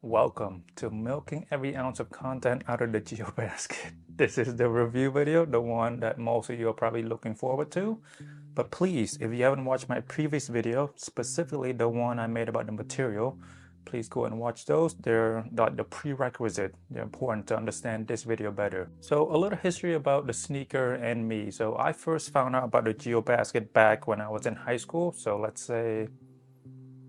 Welcome to milking every ounce of content out of the GeoBasket. This is the review video, the one that most of you are probably looking forward to. But please, if you haven't watched my previous video, specifically the one I made about the material, please go and watch those. They're like the prerequisite. They're important to understand this video better. So a little history about the sneaker and me. So I first found out about the GeoBasket back when I was in high school. So let's say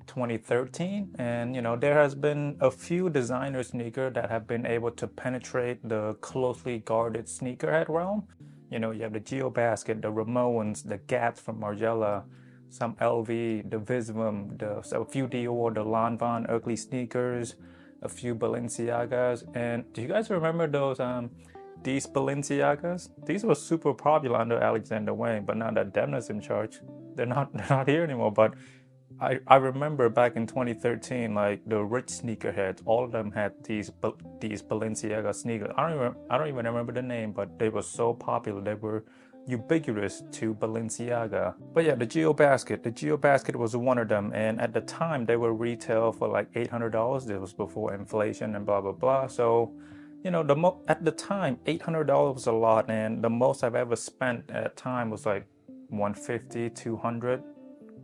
2013, and there has been a few designer sneakers that have been able to penetrate the closely guarded sneakerhead realm. You have the GeoBasket, the Ramones, the Gats from Margiela, some LV, the Visvim, a few Dior, the Lanvin ugly sneakers, a few Balenciagas. And do you guys remember these Balenciagas? These were super popular under Alexander Wang, but now that Demna's in charge, they're not here anymore. But I remember back in 2013, like the rich sneakerheads, all of them had these Balenciaga sneakers. I don't even remember the name, but they were so popular. They were ubiquitous to Balenciaga. But yeah, the GeoBasket was one of them, and at the time they were retail for like $800. This was before inflation and blah blah blah. So, at the time, $800 was a lot, and the most I've ever spent at the time was like 150, 200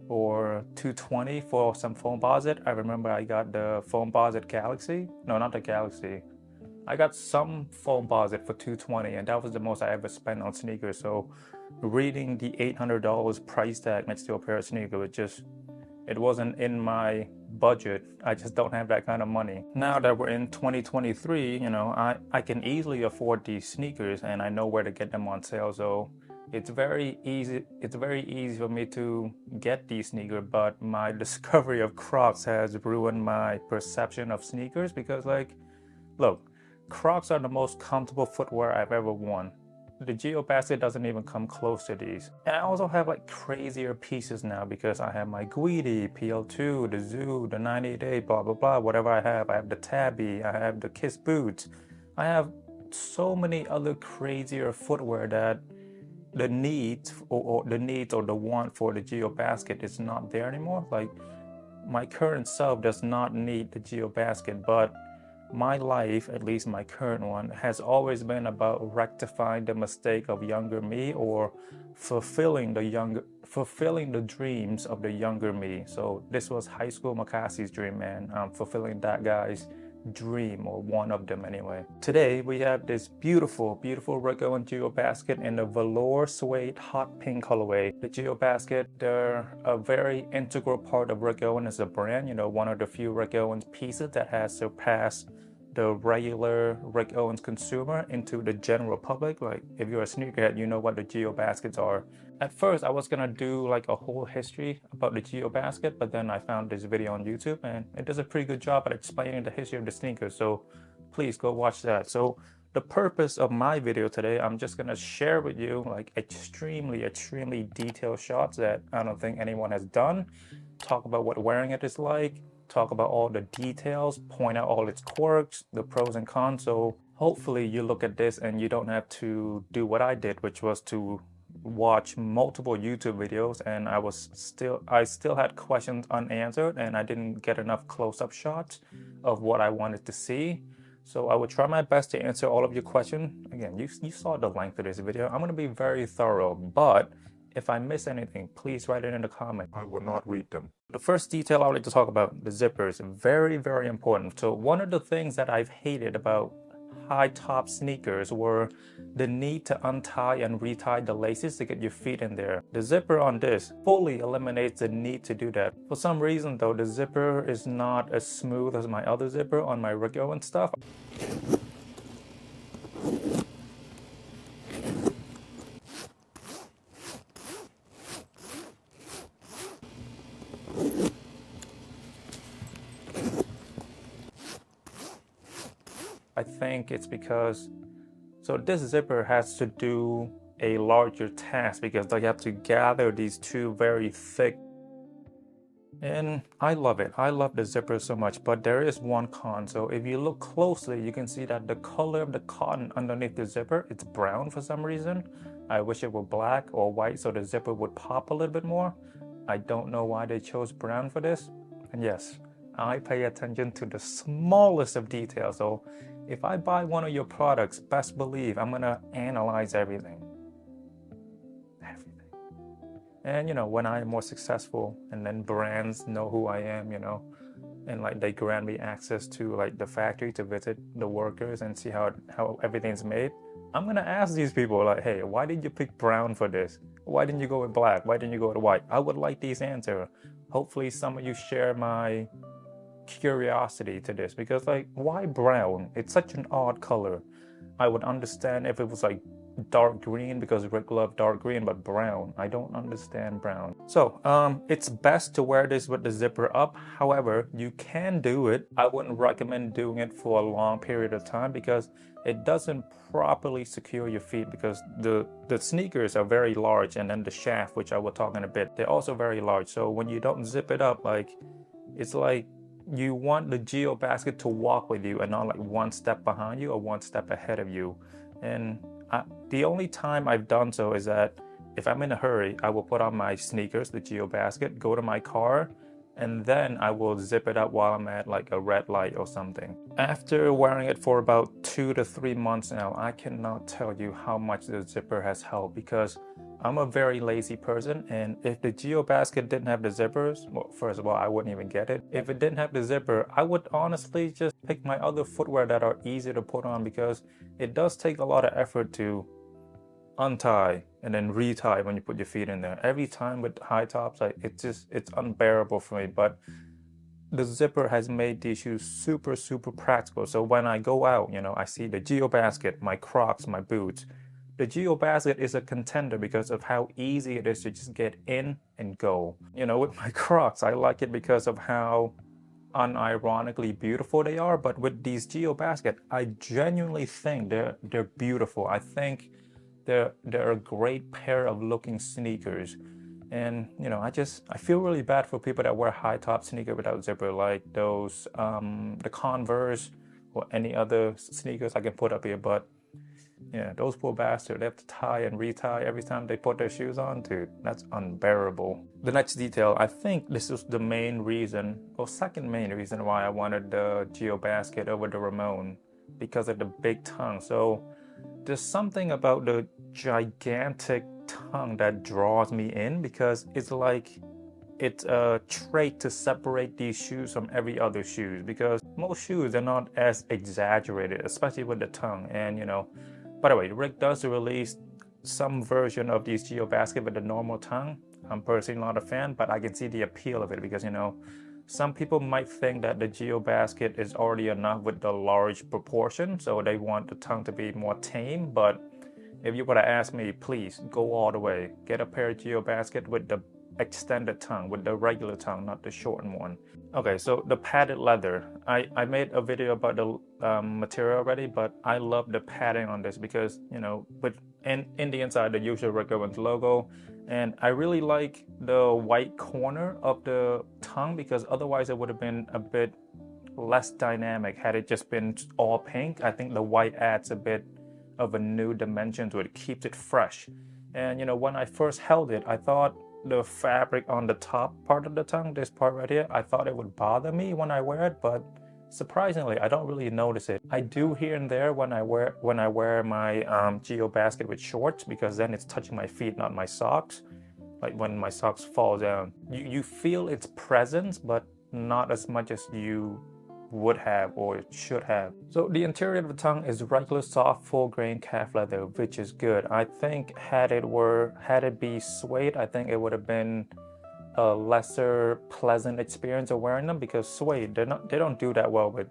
or 220 for some Foamposite. I remember I got the Foamposite Galaxy. No, not the Galaxy. I got some Foamposite for 220, and that was the most I ever spent on sneakers. So reading the $800 price tag next to a pair of sneakers, it wasn't in my budget. I just don't have that kind of money. Now that we're in 2023, I can easily afford these sneakers, and I know where to get them on sale. So it's very easy for me to get these sneakers, but my discovery of Crocs has ruined my perception of sneakers because, like, look, Crocs are the most comfortable footwear I've ever worn. The GeoBasket doesn't even come close to these. And I also have like crazier pieces now because I have my Guidi, PL2, the Zoo, the 98, blah blah blah, whatever I have. I have the Tabby, I have the Kiss boots. I have so many other crazier footwear that the need or the want for the GeoBasket is not there anymore. Like, my current self does not need the GeoBasket, but my life, at least my current one, has always been about rectifying the mistake of younger me, or fulfilling the dreams of the younger me. So this was high school Makasi's dream, man. I'm fulfilling that guy's dream, or one of them anyway. Today we have this beautiful Rick Owens GeoBasket in the velour suede hot pink colorway. The GeoBasket, they're a very integral part of Rick Owens as a brand. One of the few Rick Owens pieces that has surpassed the regular Rick Owens consumer into the general public. Like, if you're a sneakerhead, you know what the GeoBaskets are. At first, I was gonna do like a whole history about the GeoBasket, but then I found this video on YouTube, and it does a pretty good job at explaining the history of the sneakers. So please go watch that. So the purpose of my video today, I'm just gonna share with you like extremely detailed shots that I don't think anyone has done. Talk about what wearing it is like, talk about all the details, point out all its quirks, the pros and cons. So hopefully you look at this and you don't have to do what I did, which was to watch multiple YouTube videos, and I still had questions unanswered, and I didn't get enough close-up shots of what I wanted to see. So I will try my best to answer all of your questions. Again, you saw the length of this video. I'm going to be very thorough, but if I miss anything, please write it in the comments. I will not read them. The first detail I would like to talk about, the zippers. Very important. So one of the things that I've hated about high top sneakers were the need to untie and retie the laces to get your feet in there. The zipper on this fully eliminates the need to do that. For some reason though, the zipper is not as smooth as my other zipper on my Rick Owens stuff. I think it's because, so this zipper has to do a larger task because they have to gather these two very thick, and I love it. I love the zipper so much, but there is one con. So if you look closely, you can see that the color of the cotton underneath the zipper, it's brown for some reason. I wish it were black or white so the zipper would pop a little bit more. I don't know why they chose brown for this. And yes, I pay attention to the smallest of details. So if I buy one of your products, best believe I'm gonna analyze everything. Everything. And when I am more successful and then brands know who I am, and like they grant me access to like the factory to visit the workers and see how everything's made, I'm gonna ask these people like, hey, why did you pick brown for this? Why didn't you go with black? Why didn't you go with white? I would like these answers. Hopefully some of you share my curiosity to this, because like, why brown? It's such an odd color. I would understand if it was like dark green, because Rick loved dark green, but brown, I don't understand brown. So it's best to wear this with the zipper up. However, you can do it. I wouldn't recommend doing it for a long period of time because it doesn't properly secure your feet, because the sneakers are very large, and then the shaft, which I will talk in a bit, they're also very large. So when you don't zip it up, like, it's like you want the Geo basket to walk with you and not like one step behind you or one step ahead of you. And the only time I've done so is that if I'm in a hurry, I will put on my sneakers, the Geo basket, go to my car, and then I will zip it up while I'm at like a red light or something. After wearing it for about 2 to 3 months now, I cannot tell you how much the zipper has helped, because I'm a very lazy person, and if the Geo basket didn't have the zippers, well, first of all, I wouldn't even get it. If it didn't have the zipper, I would honestly just pick my other footwear that are easier to put on, because it does take a lot of effort to untie and then retie when you put your feet in there. Every time with high tops, like, it's unbearable for me. But the zipper has made these shoes super, super practical. So when I go out, I see the Geo basket, my Crocs, my boots. The Geo basket is a contender because of how easy it is to just get in and go. With my Crocs, I like it because of how unironically beautiful they are. But with these Geo basket, I genuinely think they're beautiful. I think they're a great pair of looking sneakers. And I feel really bad for people that wear high top sneaker without zipper, like those the Converse or any other sneakers I can put up here. But yeah, those poor bastards, they have to tie and retie every time they put their shoes on. Dude, that's unbearable. The next detail, I think this is the main reason, or second main reason, why I wanted the Geo basket over the Ramon, because of the big tongue. So there's something about the gigantic tongue that draws me in, because it's like it's a trait to separate these shoes from every other shoes, because most shoes are not as exaggerated, especially with the tongue. And by the way, Rick does release some version of these Geo basket with the normal tongue. I'm personally not a fan, but I can see the appeal of it, because some people might think that the Geo basket is already enough with the large proportion, so they want the tongue to be more tame. But if you were to ask me, please go all the way. Get a pair of Geo basket with the extended tongue, with the regular tongue, not the shortened one. Okay, so the padded leather. I made a video about the material already, but I love the padding on this, because with in the inside the usual Rick Owens logo, and I really like the white corner of the tongue, because otherwise it would have been a bit less dynamic had it just been all pink. I think the white adds a bit of a new dimension to it, keeps it fresh. And when I first held it, I thought the fabric on the top part of the tongue, this part right here, I thought it would bother me when I wear it, but surprisingly, I don't really notice it. I do here and there when I wear my Geo basket with shorts, because then it's touching my feet, not my socks. Like when my socks fall down, you feel its presence, but not as much as you would have or should have. So the interior of the tongue is regular soft full grain calf leather, which is good. I think had it be suede, I think it would have been a lesser pleasant experience of wearing them, because suede, they don't do that well with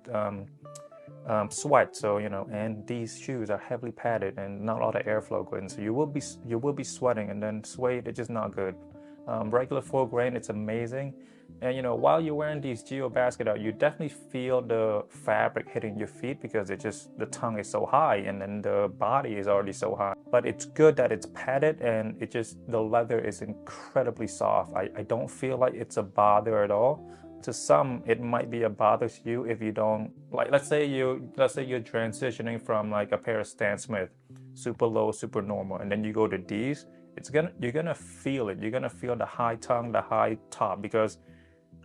sweat. So and these shoes are heavily padded and not a lot of airflow going in, so you will be sweating, and then suede, it's just not good. Regular full grain, it's amazing. And while you're wearing these Geo basket out, you definitely feel the fabric hitting your feet, because the tongue is so high, and then the body is already so high. But it's good that it's padded, and the leather is incredibly soft. I don't feel like it's a bother at all. To some, it might be a bother to you if you don't like. Let's say you're transitioning from like a pair of Stan Smith, super low, super normal, and then you go to these. You're gonna feel it. You're gonna feel the high tongue, the high top, because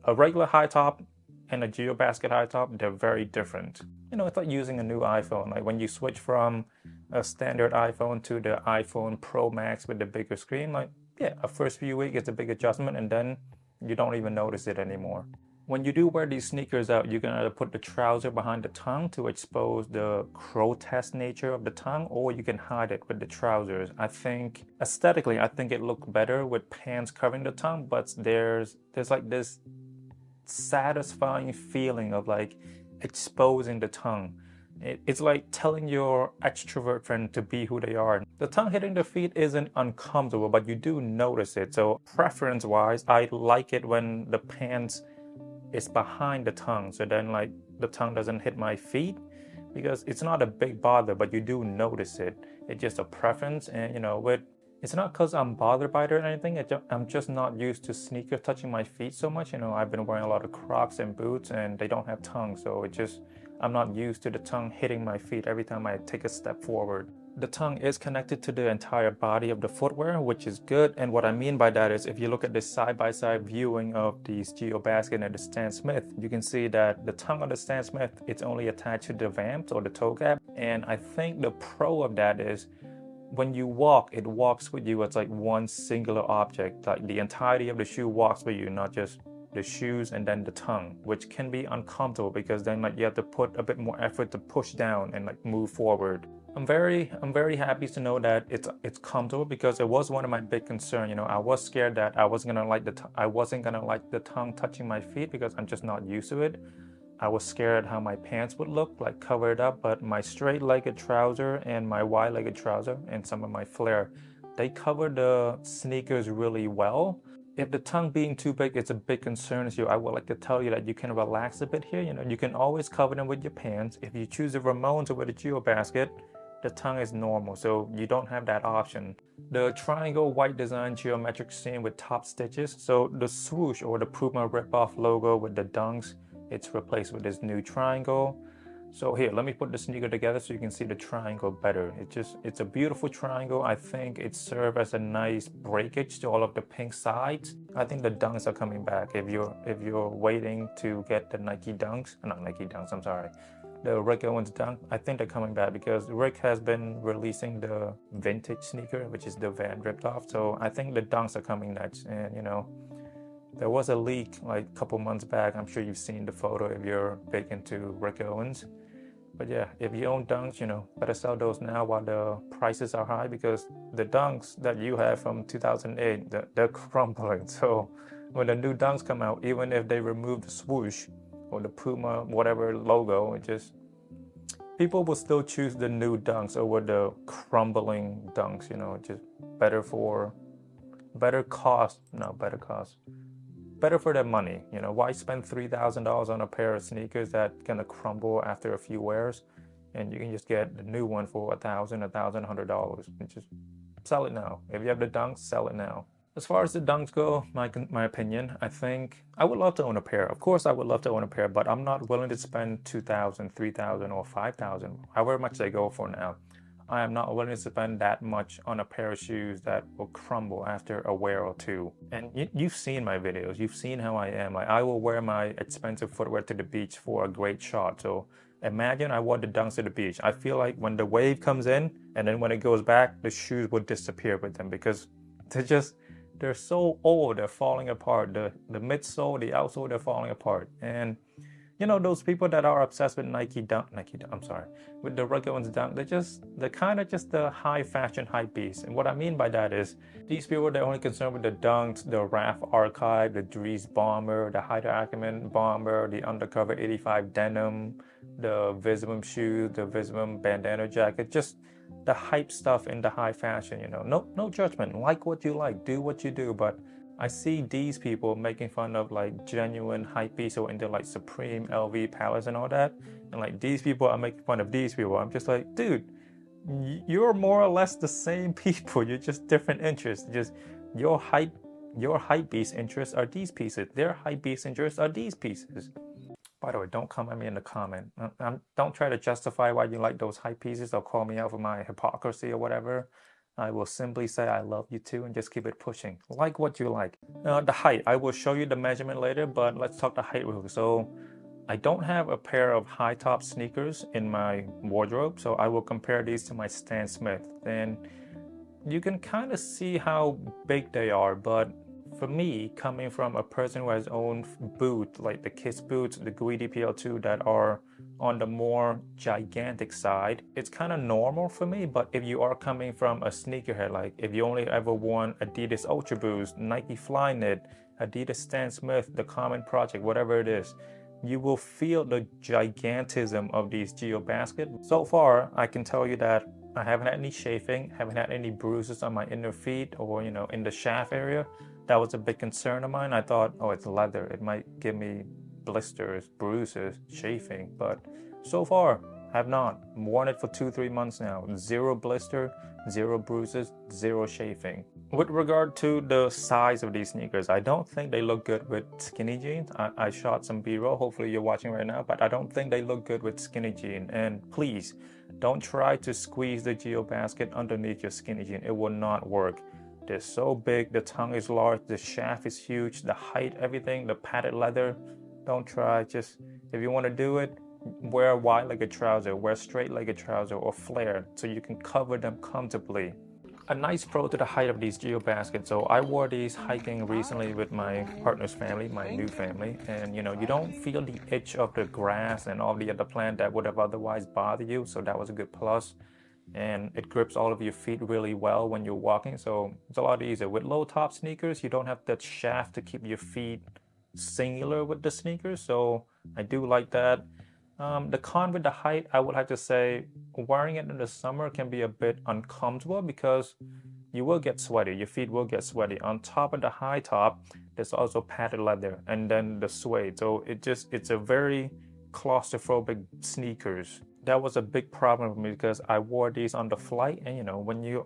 a regular high top and a GeoBasket high top, they're very different. You know, it's like using a new iPhone. Like when you switch from a standard iPhone to the iPhone Pro Max with the bigger screen, like, yeah, a first few weeks it's a big adjustment and then you don't even notice it anymore. When you do wear these sneakers out, you can either put the trouser behind the tongue to expose the grotesque nature of the tongue, or you can hide it with the trousers. I think aesthetically, I think it looks better with pants covering the tongue, but there's like this satisfying feeling of like exposing the tongue. It's like telling your extrovert friend to be who they are. The tongue hitting the feet isn't uncomfortable, but you do notice it. So preference-wise, I like it when the pants is behind the tongue, so then like the tongue doesn't hit my feet, because it's not a big bother, but you do notice it. It's just a preference, and you know, it's not because I'm bothered by it or anything. I'm just not used to sneakers touching my feet so much. You know, I've been wearing a lot of Crocs and boots, and they don't have tongue, so I'm not used to the tongue hitting my feet every time I take a step forward. The tongue is connected to the entire body of the footwear, which is good. And what I mean by that is if you look at this side-by-side viewing of these GeoBasket and the Stan Smith, you can see that the tongue of the Stan Smith, it's only attached to the vamps or the toe cap. And I think the pro of that is when you walk, it walks with you as like one singular object. Like the entirety of the shoe walks with you, not just the shoes and then the tongue, which can be uncomfortable because then like you have to put a bit more effort to push down and like move forward. I'm very happy to know that it's comfortable, because it was one of my big concerns. You know, I was scared that I wasn't gonna like the tongue touching my feet because I'm just not used to it. I was scared how my pants would look, like covered up, but my straight-legged trouser and my wide-legged trouser and some of my flare, they cover the sneakers really well. If the tongue being too big is a big concern to you, I would like to tell you that you can relax a bit here. You know, you can always cover them with your pants. If you choose the Ramones or with a GeoBasket, the tongue is normal, so you don't have that option. The triangle white design geometric seam with top stitches. So the swoosh or the Puma ripoff logo with the dunks, it's replaced with this new triangle. So here, let me put the sneaker together so you can see the triangle better. It's a beautiful triangle. I think it serves as a nice breakage to all of the pink sides. I think the dunks are coming back. If you're waiting to get the Nike dunks, not Nike dunks, I'm sorry, the Rick Owens dunk, I think they're coming back because Rick has been releasing the vintage sneaker, which is the Van ripped off. So I think the dunks are coming next. And you know, there was a leak like a couple months back. I'm sure you've seen the photo if you're big into Rick Owens. But yeah, if you own dunks, you know, better sell those now while the prices are high, because the dunks that you have from 2008, they're crumbling. So when the new dunks come out, even if they remove the swoosh or the Puma whatever logo, people will still choose the new dunks over the crumbling dunks. You know, just better for their money. You know, why spend $3,000 on a pair of sneakers that's gonna crumble after a few wears, and you can just get the new one for $1,100 and just sell it now. If you have the dunks, sell it now. As far as the dunks go, my opinion, I think I would love to own a pair. Of course, I would love to own a pair, but I'm not willing to spend $2,000, $3,000, or $5,000, however much they go for now. I am not willing to spend that much on a pair of shoes that will crumble after a wear or two. And you've seen my videos. You've seen how I am. Like, I will wear my expensive footwear to the beach for a great shot. So imagine I wore the dunks to the beach. I feel like when the wave comes in and then when it goes back, the shoes will disappear with them because they're so old, they're falling apart. The midsole, the outsole, they're falling apart. And you know, those people that are obsessed with with the Rick Owens dunk, they're kind of just the high fashion hype beast. And what I mean by that is, these people, they're only concerned with the dunks, the Raf Archive, the Dries Bomber, the Haider Ackermann Bomber, the Undercover 85 denim, the Visibum shoes, the Visibum bandana jacket, just the hype stuff in the high fashion. You know, no judgment. Like what you like, do what you do, but I see these people making fun of like genuine hypebeasts who are into like Supreme, LV, Palace and all that. And like these people are making fun of these people. I'm just like, dude, you're more or less the same people. You're just different interests. Just your hypebeast interests are these pieces. Their hypebeast interests are these pieces. By the way, don't come at me in the comment. Don't try to justify why you like those hype pieces or call me out for my hypocrisy or whatever. I will simply say I love you too and just keep it pushing. Like what you like. The height, I will show you the measurement later, but let's talk the height real quick. So I don't have a pair of high top sneakers in my wardrobe, so I will compare these to my Stan Smith. And you can kind of see how big they are, but for me, coming from a person who has owned boots, like the Kiss boots, the Guidi PL2 that are on the more gigantic side, it's kind of normal for me. But if you are coming from a sneakerhead, like if you only ever worn Adidas Ultra Boost, Nike Flyknit, Adidas Stan Smith, the Common Project, whatever it is, you will feel the gigantism of these GeoBasket. So far, I can tell you that I haven't had any chafing, haven't had any bruises on my inner feet or, in the shaft area. That was a big concern of mine. I thought, oh, it's leather. It might give me blisters, bruises, chafing. But so far, I have not. Worn it for 2-3 months now. Zero blister, zero bruises, zero chafing. With regard to the size of these sneakers, I don't think they look good with skinny jeans. I shot some B-roll, hopefully you're watching right now, but I don't think they look good with skinny jean. And please, don't try to squeeze the GeoBasket underneath your skinny jean. It will not work. They're so big, the tongue is large, the shaft is huge, the height, everything, the padded leather. Don't try. Just, if you want to do it, wear a wide-legged trouser, wear straight-legged trouser or flare so you can cover them comfortably. A nice pro to the height of these GeoBaskets. So I wore these hiking recently with my partner's family, my new family, and you don't feel the itch of the grass and all the other plant that would have otherwise bothered you. So that was a good plus. And it grips all of your feet really well when you're walking, so it's a lot easier. With low top sneakers, you don't have that shaft to keep your feet singular with the sneakers, so I do like that. The con with the height, I would have to say, wearing it in the summer can be a bit uncomfortable because you will get sweaty, your feet will get sweaty. On top of the high top, there's also padded leather and then the suede, so it's a very claustrophobic sneakers. That was a big problem for me because I wore these on the flight, and when you're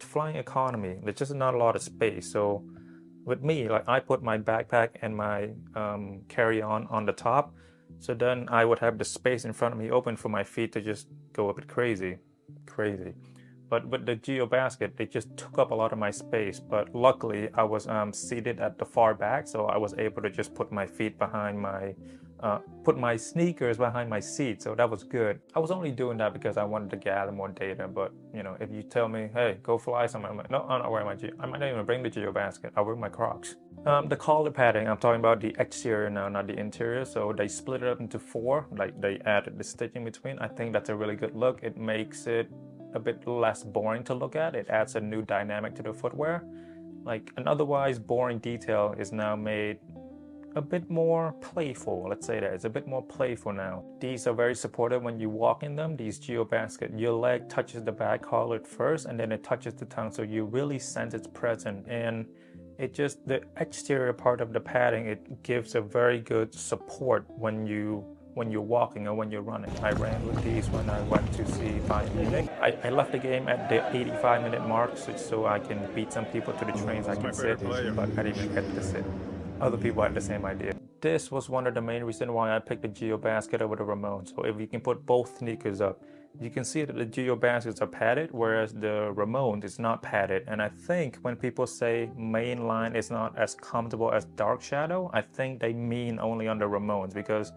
flying economy, there's just not a lot of space. So with me, like, I put my backpack and my carry-on on the top, so then I would have the space in front of me open for my feet to just go a bit crazy. But with the GeoBasket, they just took up a lot of my space. But luckily, I was seated at the far back, so I was able to just put my feet behind put my sneakers behind my seat, so that was good. I was only doing that because I wanted to gather more data, but if you tell me, hey, go fly somewhere, I'm like, no, I'm not wearing I might not even bring the GeoBasket. I'll wear my Crocs. The collar padding, I'm talking about the exterior now, not the interior. So they split it up into 4, like they added the stitching between. I think that's a really good look. It makes it a bit less boring to look at. It adds a new dynamic to the footwear. Like an otherwise boring detail is now made a bit more playful. Let's say that it's a bit more playful now. These are very supportive when you walk in them. These GeoBasket, your leg touches the back collar first and then it touches the tongue, so you really sense its presence. And it just, the exterior part of the padding, it gives a very good support when you're walking or when you're running. I ran with these when I went to see Bayern Munich. I left the game at the 85-minute mark so I can beat some people to the trains. I can sit, but I didn't even get to sit. Other people had the same idea. This was one of the main reasons why I picked the GeoBasket over the Ramones. So if you can put both sneakers up, you can see that the GeoBaskets are padded, whereas the Ramones is not padded. And I think when people say mainline is not as comfortable as Dark Shadow, I think they mean only on the Ramones, because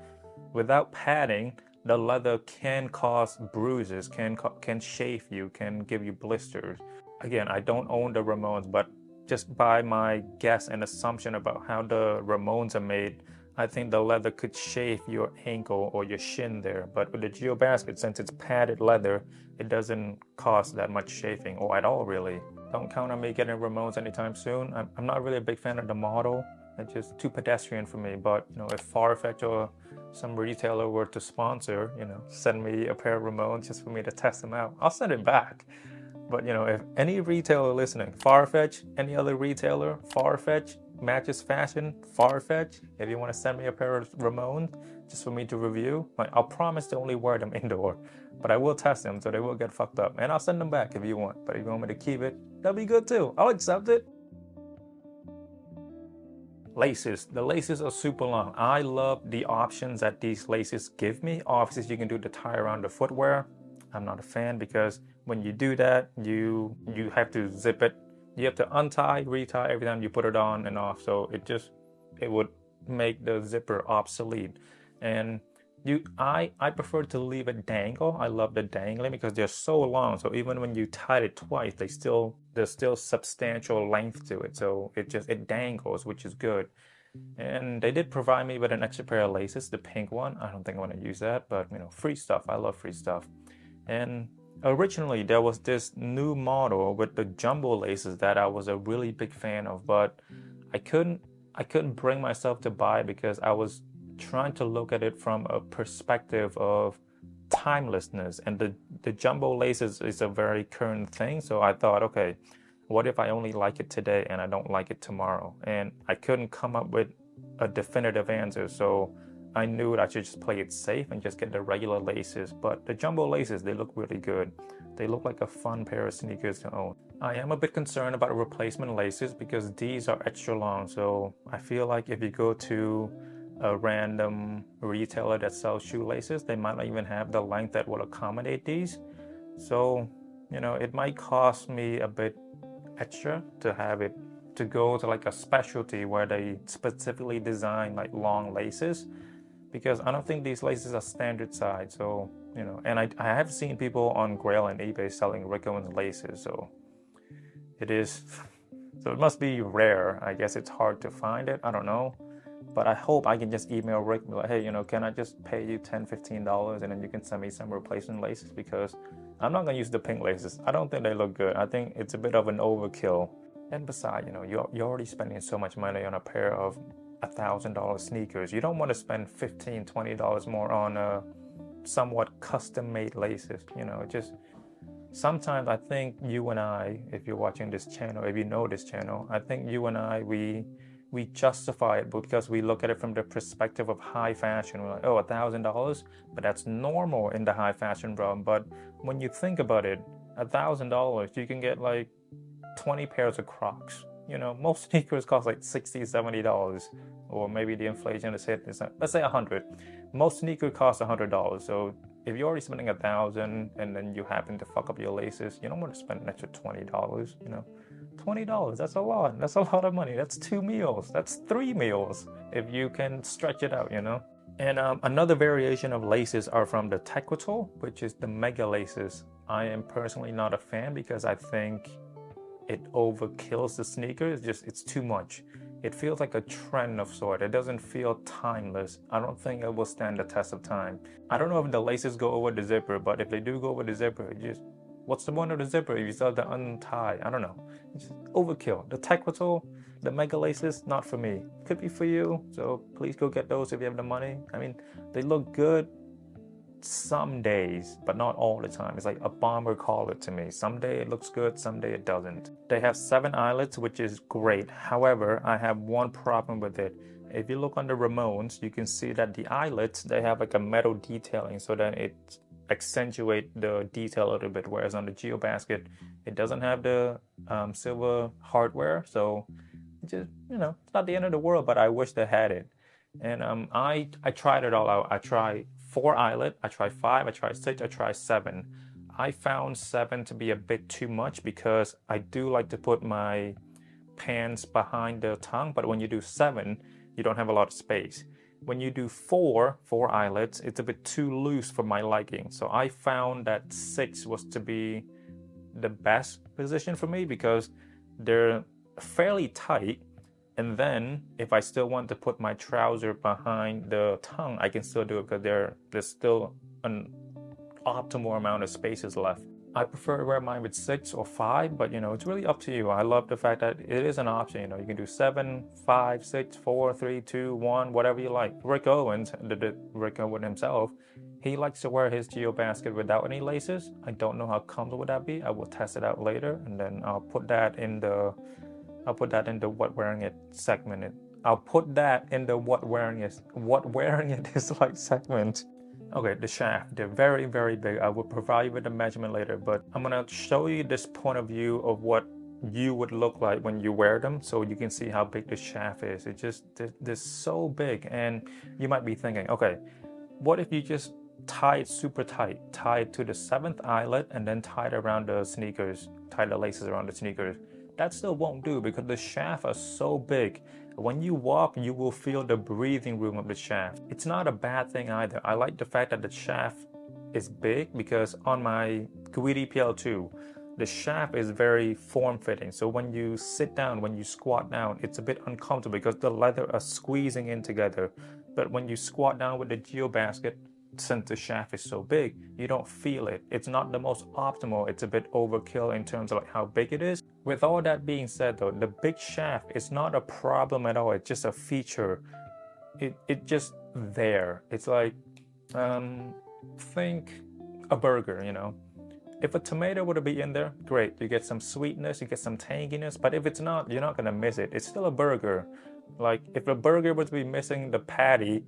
without padding, the leather can cause bruises, can chafe you, can give you blisters. Again, I don't own the Ramones, but just by my guess and assumption about how the Ramones are made, I think the leather could chafe your ankle or your shin there. But with the GeoBasket, since it's padded leather, it doesn't cause that much chafing, or at all really. Don't count on me getting Ramones anytime soon. I'm not really a big fan of the model. It's just too pedestrian for me. But if Farfetch or some retailer were to sponsor, send me a pair of Ramones just for me to test them out, I'll send it back. But if any retailer listening, Farfetch, any other retailer, Farfetch, Matches Fashion, Farfetch, if you want to send me a pair of Ramones just for me to review, I'll promise to only wear them indoor, but I will test them, so they will get fucked up, and I'll send them back if you want. But if you want me to keep it, that'll be good too. I'll accept it. Laces. The laces are super long. I love the options that these laces give me. Obviously, you can do the tie around the footwear. I'm not a fan because when you do that, you have to zip it. You have to untie, retie every time you put it on and off. So it would make the zipper obsolete. And I prefer to leave it dangle. I love the dangling because they're so long. So even when you tie it twice, there's still substantial length to it. So it dangles, which is good. And they did provide me with an extra pair of laces, the pink one. I don't think I want to use that, but free stuff. I love free stuff. And originally there was this new model with the jumbo laces that I was a really big fan of, but I couldn't bring myself to buy it because I was trying to look at it from a perspective of timelessness, and the jumbo laces is a very current thing. So I thought, okay, what if I only like it today and I don't like it tomorrow? And I couldn't come up with a definitive answer, so I knew that I should just play it safe and just get the regular laces. But the jumbo laces, they look really good. They look like a fun pair of sneakers to own. I am a bit concerned about replacement laces because these are extra long. So I feel like if you go to a random retailer that sells shoelaces, they might not even have the length that will accommodate these. So, it might cost me a bit extra to have it to go to like a specialty where they specifically design like long laces, because I don't think these laces are standard size. So, and I have seen people on Grail and eBay selling Rick Owens laces. So it must be rare. I guess it's hard to find it. I don't know. But I hope I can just email Rick and be like, hey, can I just pay you $10, $15 and then you can send me some replacement laces, because I'm not going to use the pink laces. I don't think they look good. I think it's a bit of an overkill. And besides, you're already spending so much money on a pair of $1,000 sneakers. You don't want to spend $15, $20 more on somewhat custom-made laces. Sometimes I think you and I, if you're watching this channel, if you know this channel, I think you and I, we justify it because we look at it from the perspective of high fashion. We're like, oh, $1,000, but that's normal in the high fashion realm. But when you think about it, $1,000, you can get like 20 pairs of Crocs. Most sneakers cost like $60, $70, or maybe the inflation is hit. Let's say 100. Most sneakers cost $100. So if you're already spending $1,000 and then you happen to fuck up your laces, you don't want to spend an extra $20. $20, that's a lot. That's a lot of money. That's 2 meals. That's 3 meals if you can stretch it out, And another variation of laces are from the Tequatol, which is the mega laces. I am personally not a fan because I think it overkills the sneaker. It's too much. It feels like a trend of sort. It doesn't feel timeless. I don't think it will stand the test of time. I don't know if the laces go over the zipper, but if they do go over the zipper, what's the point of the zipper if you still have to untie? I don't know. It's just overkill. The Tequatol, the mega laces, not for me. Could be for you, so please go get those if you have the money. I mean, they look good some days, but not all the time. It's like a bomber collar to me. Someday it looks good, someday it doesn't. They have 7 eyelets, which is great. However, I have one problem with it. If you look on the Ramones, you can see that the eyelets, they have like a metal detailing, so that it accentuate the detail a little bit, whereas on the GeoBasket it doesn't have the silver hardware. So it's not the end of the world, but I wish they had it. And I tried it all out. I tried 4 eyelet, I tried 5, I tried 6, I tried 7. I found 7 to be a bit too much because I do like to put my pants behind the tongue, but when you do 7, you don't have a lot of space. When you do 4 eyelets, it's a bit too loose for my liking. So I found that 6 was to be the best position for me because they're fairly tight. And then if I still want to put my trouser behind the tongue, I can still do it because there's still an optimal amount of spaces left. I prefer to wear mine with 6 or 5, but it's really up to you. I love the fact that it is an option. You can do 7, 5, 6, 4, 3, 2, 1, whatever you like. Rick Owens, Rick Owens himself, he likes to wear his GeoBasket without any laces. I don't know how comfortable would that be. I will test it out later, and then I'll put that in the what wearing it segment. I'll put that in the what wearing it is like segment. Okay, the shaft, they're very, very big. I will provide you with the measurement later, but I'm gonna show you this point of view of what you would look like when you wear them, so you can see how big the shaft is. They're so big, and you might be thinking, okay, what if you just tie it super tight, tie it to the 7th eyelet, and then tie it around the sneakers, tie the laces around the sneakers? That still won't do because the shafts are so big. When you walk, you will feel the breathing room of the shaft. It's not a bad thing either. I like the fact that the shaft is big because on my Guidi PL2, the shaft is very form-fitting. So when you sit down, when you squat down, it's a bit uncomfortable because the leather are squeezing in together. But when you squat down with the GeoBasket, since the shaft is so big, you don't feel it. It's not the most optimal. It's a bit overkill in terms of like how big it is. With all that being said though, the big shaft is not a problem at all. It's just a feature. It just there. It's like, think a burger, you know. If a tomato were to be in there, great. You get some sweetness, you get some tanginess, but if it's not, you're not gonna miss it. It's still a burger. Like if a burger was to be missing the patty,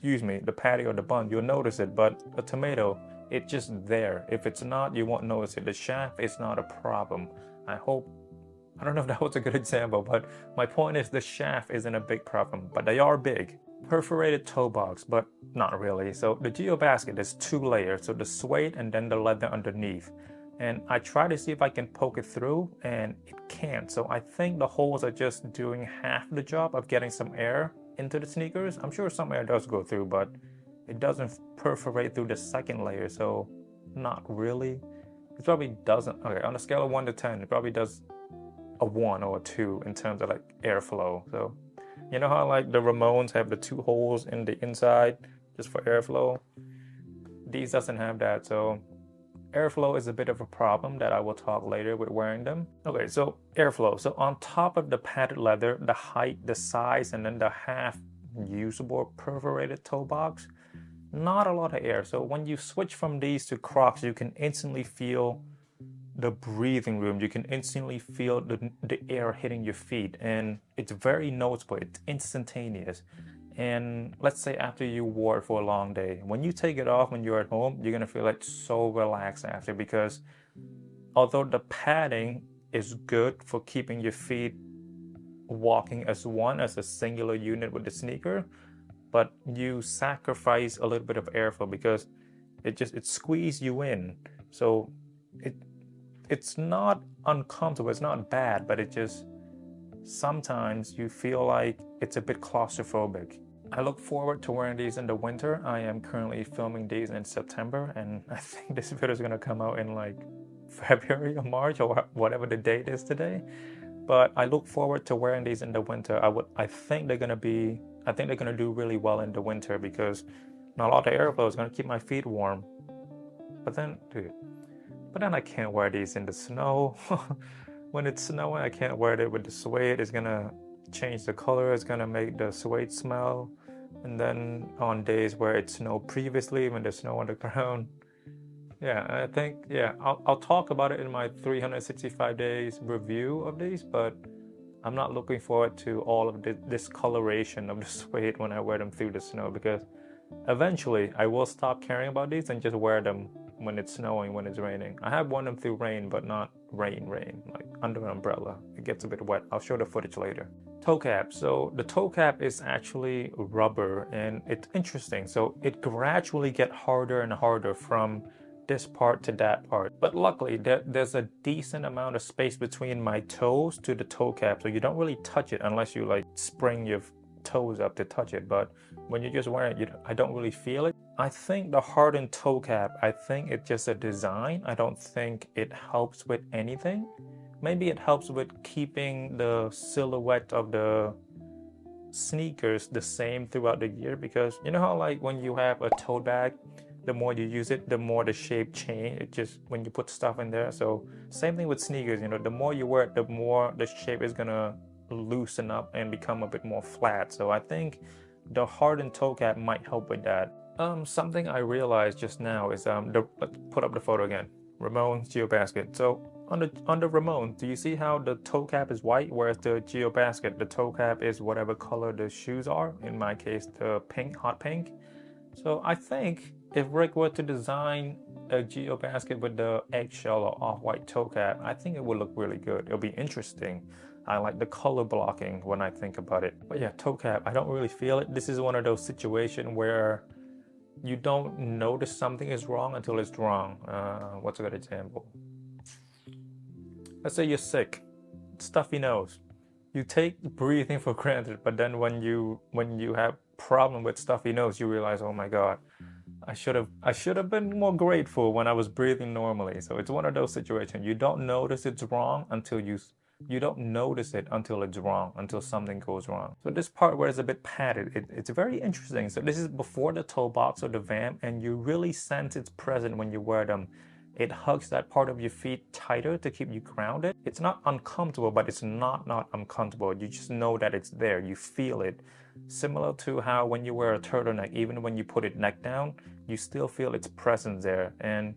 the patty or the bun, you'll notice it, but a tomato, it's just there. If it's not, you won't notice it. The shaft is not a problem. I don't know if that was a good example, but my point is the shaft isn't a big problem, but they are big. Perforated toe box, but not really. So the GeoBasket is 2 layers, so the suede and then the leather underneath. And I try to see if I can poke it through and it can't. So I think the holes are just doing half the job of getting some air into the sneakers. I'm sure some air does go through, but it doesn't perforate through the second layer, so not really. It probably doesn't. Okay, on a scale of 1 to 10, it probably does a 1 or a 2 in terms of like airflow. So you know how like the Ramones have the 2 holes in the inside just for airflow? These doesn't have that, so airflow is a bit of a problem that I will talk later with wearing them. Okay, so airflow. So on top of the padded leather, the height, the size, and then the half usable perforated toe box, not a lot of air. So when you switch from these to Crocs, you can instantly feel the breathing room. You can instantly feel the air hitting your feet, and it's very noticeable. It's instantaneous. And let's say after you wore it for a long day, when you take it off when you're at home, you're gonna feel like so relaxed after, because although the padding is good for keeping your feet walking as one, as a singular unit with the sneaker, but you sacrifice a little bit of airflow because it squeezes you in. So it's not uncomfortable, it's not bad, but it just, sometimes you feel like it's a bit claustrophobic. I look forward to wearing these in the winter. I am currently filming these in September, and I think this video is gonna come out in like February or March or whatever the date is today. But I look forward to wearing these in the winter. I think they're gonna do really well in the winter because not a lot of airflow is gonna keep my feet warm. But then I can't wear these in the snow. When it's snowing, I can't wear it with the suede. It's gonna change the color. It's gonna make the suede smell. And then on days where it snowed previously, when there's snow on the ground, I'll talk about it in my 365 days review of these, but I'm not looking forward to all of this coloration of the suede when I wear them through the snow, because eventually I will stop caring about these and just wear them when it's snowing, when it's raining. I have worn them through rain, but not rain, like under an umbrella. It gets a bit wet. I'll show the footage later. Toe cap. So the toe cap is actually rubber, and it's interesting. So it gradually gets harder and harder from this part to that part. But luckily, there's a decent amount of space between my toes to the toe cap, so you don't really touch it unless you like spring your toes up to touch it. But when you're just wearing it, I don't really feel it. I think the hardened toe cap, I think it's just a design. I don't think it helps with anything. Maybe it helps with keeping the silhouette of the sneakers the same throughout the year, because you know how like when you have a tote bag, the more you use it, the more the shape change. It just, when you put stuff in there. So same thing with sneakers, you know, the more you wear it, the more the shape is gonna loosen up and become a bit more flat. So I think the hardened toe cap might help with that. Something I realized just now is let's put up the photo again. Ramones GeoBasket. So on the Ramones, do you see how the toe cap is white, whereas the GeoBasket, the toe cap is whatever color the shoes are. In my case, the pink, hot pink. So I think if Rick were to design a GeoBasket with the eggshell or off-white toe cap, I think it would look really good. It'll be interesting. I like the color blocking when I think about it. But yeah, toe cap, I don't really feel it. This is one of those situations where you don't notice something is wrong until it's wrong. What's a good example? Let's say you're sick, stuffy nose. you take breathing for granted, but then when you have problem with stuffy nose, you realize, oh my God, I should have been more grateful when I was breathing normally. So it's one of those situations you don't notice it's wrong until you don't notice it until it's wrong, until something goes wrong. So this part where it's a bit padded, it's very interesting. So this is before the toe box or the vamp, and you really sense it's present when you wear them. It hugs that part of your feet tighter to keep you grounded. It's not uncomfortable, but it's not uncomfortable. You just know that it's there. You feel it. Similar to how when you wear a turtleneck, even when you put it neck down, you still feel its presence there. And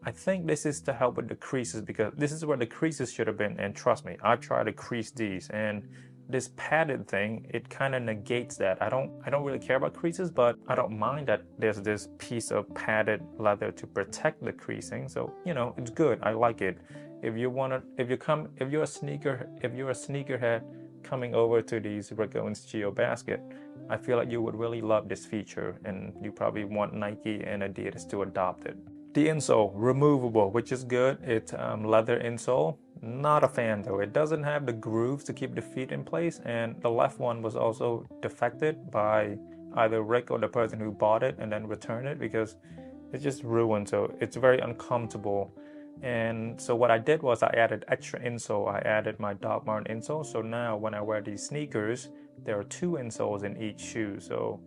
I think this is to help with the creases, because this is where the creases should have been. And trust me, I've tried to crease these, and this padded thing, it kind of negates that. I don't really care about creases, but I don't mind that there's this piece of padded leather to protect the creasing. So, you know, it's good. I like it. If you're a sneakerhead coming over to these Rick Owens Geo Basket, I feel like you would really love this feature, and you probably want Nike and Adidas to adopt it. The insole, removable, which is good. It's leather insole. Not a fan though. It doesn't have the grooves to keep the feet in place, and the left one was also defected by either Rick or the person who bought it and then returned it, because it's just ruined. So it's very uncomfortable. And so what I did was I added extra insole. I added my Doc Marten insole. So now when I wear these sneakers, there are 2 insoles in each shoe. So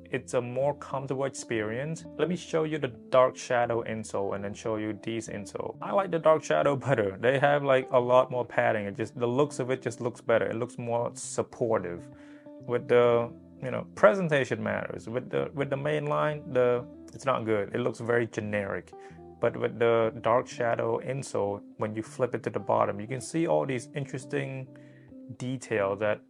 it's a more comfortable experience. Let me show you the Dark Shadow insole and then show you these insole. I like the Dark Shadow better. They have like a lot more padding. It just, the looks of it just looks better. It looks more supportive. With the, you know, presentation matters. With the main line, it's not good. It looks very generic. But with the Dark Shadow insole, when you flip it to the bottom, you can see all these interesting details that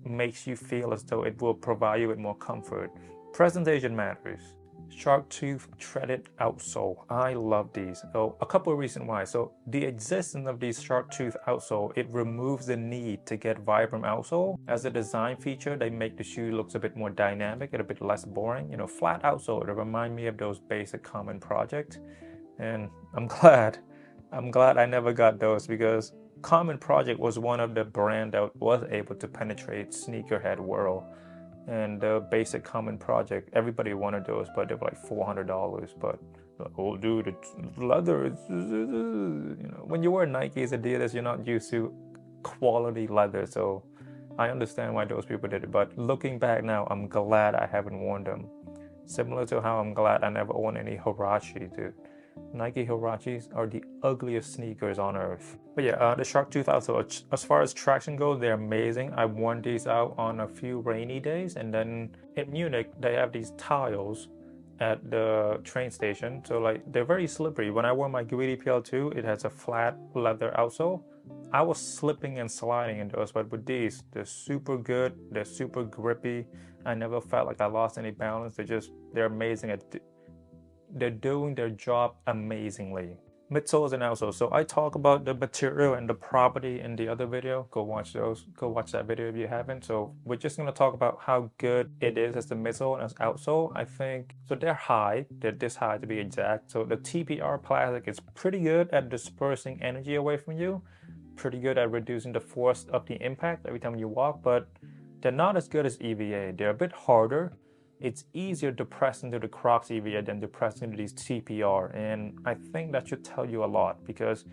makes you feel as though it will provide you with more comfort. Presentation matters. Shark tooth threaded outsole. I love these. So a couple of reasons why. So the existence of these shark tooth outsole, it removes the need to get Vibram outsole. As a design feature, they make the shoe looks a bit more dynamic and a bit less boring. You know, flat outsole, it remind me of those basic Common Project. And I'm glad I never got those, because Common Project was one of the brand that was able to penetrate sneakerhead world. And the basic Common Project, everybody wanted those, but they were like $400. But oh dude, it's leather. It's, you know, when you wear Nikes, Adidas, you're not used to quality leather. So I understand why those people did it. But looking back now, I'm glad I haven't worn them. Similar to how I'm glad I never owned any Huarache, dude. Nike Huaraches are the ugliest sneakers on earth. But yeah, the Shark Tooth outsole, as far as traction goes, they're amazing. I worn these out on a few rainy days, and then in Munich, they have these tiles at the train station. So like, they're very slippery. When I wore my Guidi PL2, it has a flat leather outsole. I was slipping and sliding in those, but with these, they're super good. They're super grippy. I never felt like I lost any balance. They're amazing they're doing their job amazingly. Midsoles and outsoles. So I talk about the material and the property in the other video. Go watch that video if you haven't. So we're just going to talk about how good it is as the midsole and as outsole. I think, so they're high. They're this high to be exact. So the TPR plastic is pretty good at dispersing energy away from you. Pretty good at reducing the force of the impact every time you walk, but they're not as good as EVA. They're a bit harder. It's easier to press into the Crocs EVA than to press into these TPR, and I think that should tell you a lot, because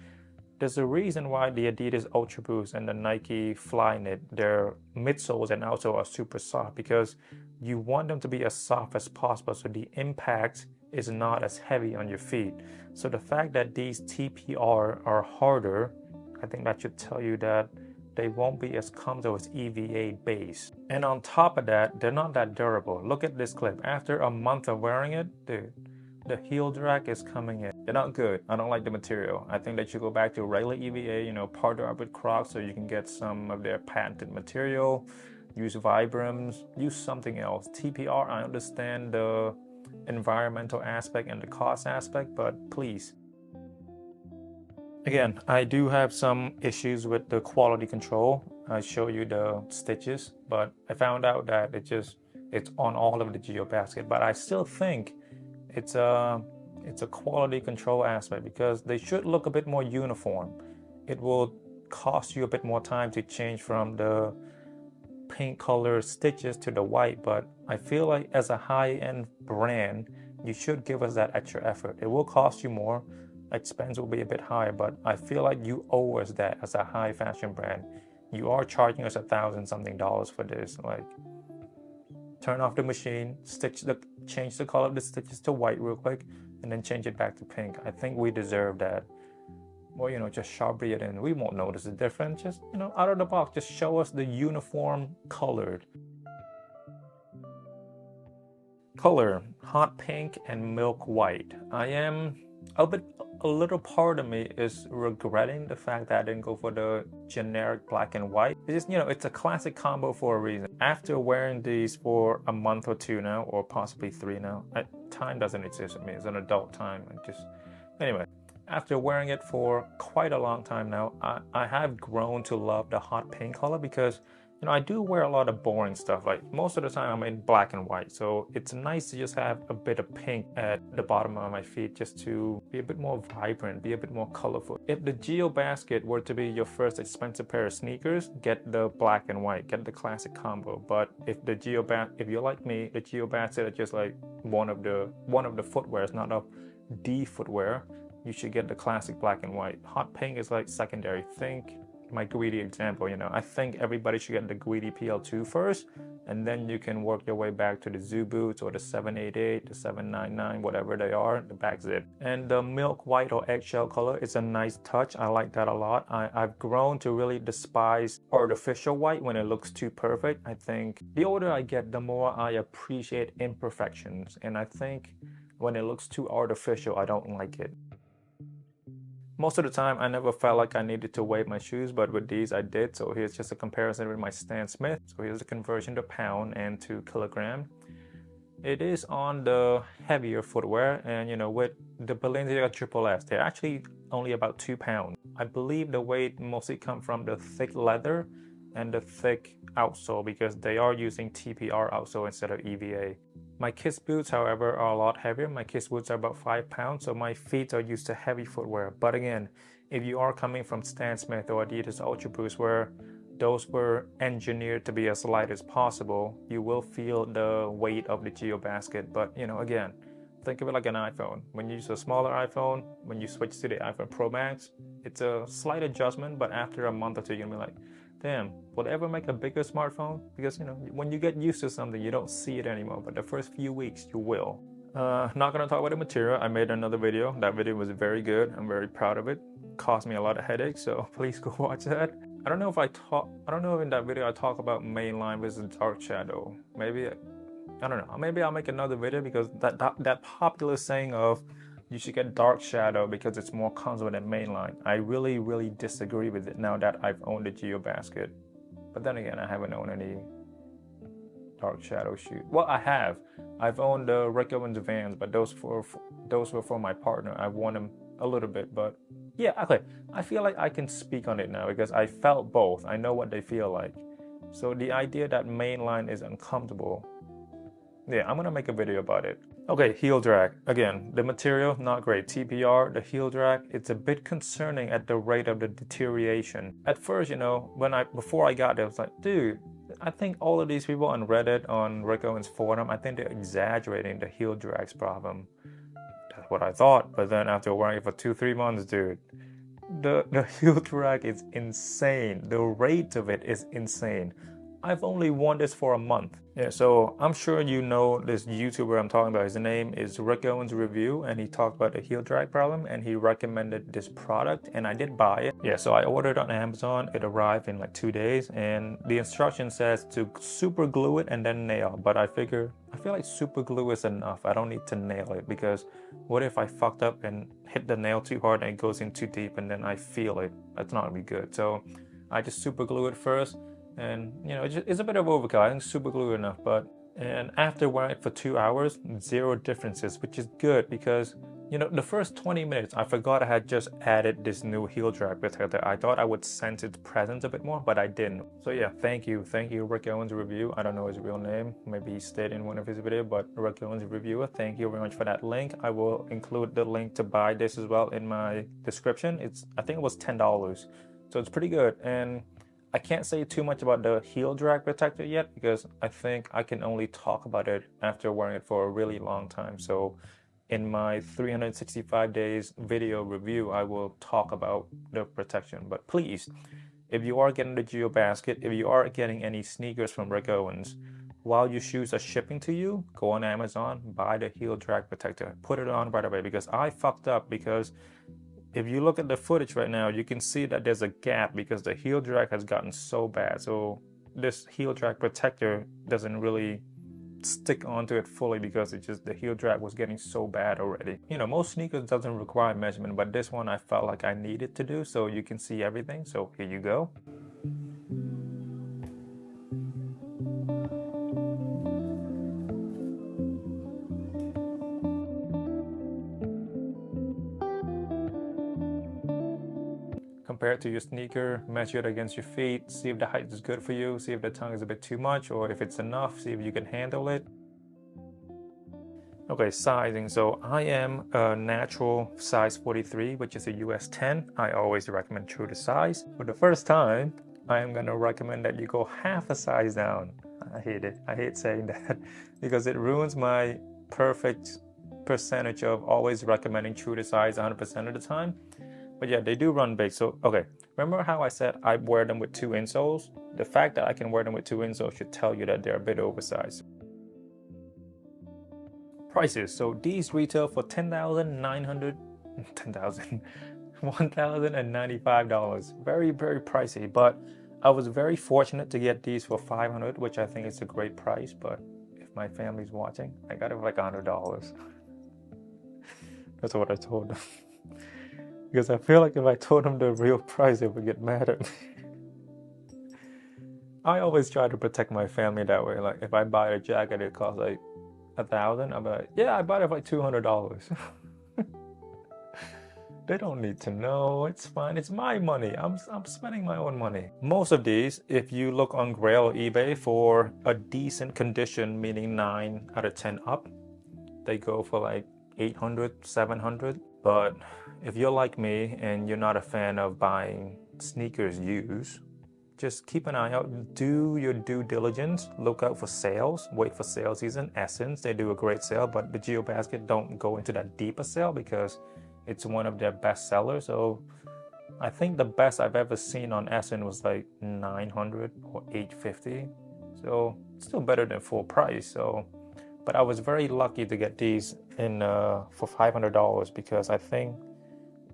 there's a reason why the Adidas Ultra Boost and the Nike Flyknit, their midsoles and outsole are super soft, because you want them to be as soft as possible so the impact is not as heavy on your feet. So the fact that these TPR are harder, I think that should tell you that they won't be as comfortable as EVA base. And on top of that, they're not that durable. Look at this clip. After a month of wearing it, dude, the heel drag is coming in. They're not good. I don't like the material. I think that you go back to regular EVA, you know, partner up with Crocs so you can get some of their patented material. Use Vibrams, use something else. TPR, I understand the environmental aspect and the cost aspect, but please. Again, I do have some issues with the quality control. I show you the stitches, but I found out that it's on all of the Geo Basket. But I still think it's a quality control aspect, because they should look a bit more uniform. It will cost you a bit more time to change from the pink color stitches to the white, but I feel like as a high-end brand, you should give us that extra effort. It will cost you more, expense will be a bit higher, but I feel like you owe us that as a high fashion brand. You are charging us $1,000-something for this. Like, turn off the machine, change the color of the stitches to white real quick, and then change it back to pink. I think we deserve that. Or, just Sharpie it in. We won't notice the difference. Just, out of the box, just show us the uniform colored. Color, hot pink and milk white. I am a little part of me is regretting the fact that I didn't go for the generic black and white. It's just, it's a classic combo for a reason. After wearing these for a month or two now, or possibly 3 now, time doesn't exist with me. It's an adult time. Anyway. After wearing it for quite a long time now, I have grown to love the hot pink color because, I do wear a lot of boring stuff. Like, most of the time I'm in black and white. So it's nice to just have a bit of pink at the bottom of my feet just to be a bit more vibrant, be a bit more colorful. If the Geobasket were to be your first expensive pair of sneakers, get the black and white, get the classic combo. But if you're like me, the Geobasket is just like one of the footwear, it's not the footwear. You should get the classic black and white. Hot pink is like secondary. Think my Greedy example, I think everybody should get the Greedy PL2 first, and then you can work your way back to the Zoo Boots or the 788, the 799, whatever they are, the back zip. And the milk white or eggshell color is a nice touch. I like that a lot. I've grown to really despise artificial white when it looks too perfect. I think the older I get, the more I appreciate imperfections, and I think when it looks too artificial, I don't like it. Most of the time, I never felt like I needed to weigh my shoes, but with these I did. So here's just a comparison with my Stan Smith. So here's the conversion to pound and to kilogram. It is on the heavier footwear, and with the Balenciaga Triple S, they're actually only about 2 pounds. I believe the weight mostly comes from the thick leather and the thick outsole because they are using TPR outsole instead of EVA. My Kiss boots, however, are a lot heavier. My Kiss boots are about 5 pounds, so my feet are used to heavy footwear. But again, if you are coming from Stan Smith or Adidas Ultra Boost, where those were engineered to be as light as possible, you will feel the weight of the Geobasket. But, again, think of it like an iPhone. When you use a smaller iPhone, when you switch to the iPhone Pro Max, it's a slight adjustment, but after a month or two, you're going to be like, damn, will it ever make a bigger smartphone? Because, when you get used to something, you don't see it anymore. But the first few weeks, you will. Not going to talk about the material. I made another video. That video was very good. I'm very proud of it. Cost me a lot of headaches, so please go watch that. I don't know if in that video I talk about mainline versus dark shadow. Maybe, I don't know. Maybe I'll make another video because that popular saying of you should get dark shadow because it's more comfortable than mainline. I really, really disagree with it now that I've owned the Geobasket. But then again, I haven't owned any dark shadow shoes. Well, I have. I've owned the Rick Owens Vans, but those were for my partner. I've worn them a little bit, but yeah, okay. I feel like I can speak on it now because I felt both. I know what they feel like. So the idea that mainline is uncomfortable, yeah, I'm gonna make a video about it. Okay, heel drag. Again, the material, not great. TPR, the heel drag, it's a bit concerning at the rate of the deterioration. At first, before I got there, I was like, dude, I think all of these people on Reddit, on Rick Owens forum, I think they're exaggerating the heel drag's problem. That's what I thought. But then after wearing it for 2-3 months, dude, the heel drag is insane. The rate of it is insane. I've only worn this for a month. Yeah, so I'm sure you know this YouTuber I'm talking about. His name is Rick Owens Review, and he talked about the heel drag problem, and he recommended this product, and I did buy it. Yeah, so I ordered it on Amazon. It arrived in like 2 days, and the instruction says to super glue it and then nail. But I feel like super glue is enough. I don't need to nail it because what if I fucked up and hit the nail too hard and it goes in too deep and then I feel it? That's not gonna be good. So I just super glue it first. And, it's a bit of overkill. I think super glue enough, and after wearing it for 2 hours, 0 differences, which is good because, the first 20 minutes, I forgot I had just added this new heel drag with her. I thought I would sense its presence a bit more, but I didn't. So yeah, thank you, Rick Owens Review. I don't know his real name. Maybe he stayed in one of his videos, but Rick Owens Reviewer, thank you very much for that link. I will include the link to buy this as well in my description. I think it was $10. So it's pretty good. And I can't say too much about the heel drag protector yet because I think I can only talk about it after wearing it for a really long time. So in my 365 days video review, I will talk about the protection. But please, if you are getting the GeoBasket, if you are getting any sneakers from Rick Owens, while your shoes are shipping to you, go on Amazon, buy the heel drag protector, put it on right away, because I fucked up. Because if you look at the footage right now, you can see that there's a gap because the heel drag has gotten so bad. So this heel drag protector doesn't really stick onto it fully because it just, the heel drag was getting so bad already. You know, most sneakers doesn't require measurement, but this one I felt like I needed to do so you can see everything. So here you go. Compare it to your sneaker, measure it against your feet, see if the height is good for you, see if the tongue is a bit too much, or if it's enough, see if you can handle it. Okay, sizing. So I am a natural size 43, which is a US 10. I always recommend true to size. For the first time, I am gonna recommend that you go half a size down. I hate it. I hate saying that because it ruins my perfect percentage of always recommending true to size 100% of the time. But yeah, they do run big. So, okay, remember how I said I wear them with 2 insoles? The fact that I can wear them with 2 insoles should tell you that they're a bit oversized. Prices. So these retail for $1,095. Very, very pricey. But I was very fortunate to get these for $500, which I think is a great price. But if my family's watching, I got it for like $100. That's what I told them. Because I feel like if I told them the real price, they would get mad at me. I always try to protect my family that way. Like if I buy a jacket, it costs like $1,000. I'm like, yeah, I bought it for like $200. They don't need to know. It's fine. It's my money. I'm spending my own money. Most of these, if you look on Grail or eBay for a decent condition, meaning 9 out of 10 up, they go for like 800, 700. But if you're like me and you're not a fan of buying sneakers used, just keep an eye out. Do your due diligence. Look out for sales. Wait for sale season. Essence, they do a great sale, but the GeoBasket don't go into that deeper sale because it's one of their best sellers. So I think the best I've ever seen on Essence was like 900 or 850. So it's still better than full price. So, but I was very lucky to get these in for $500 because I think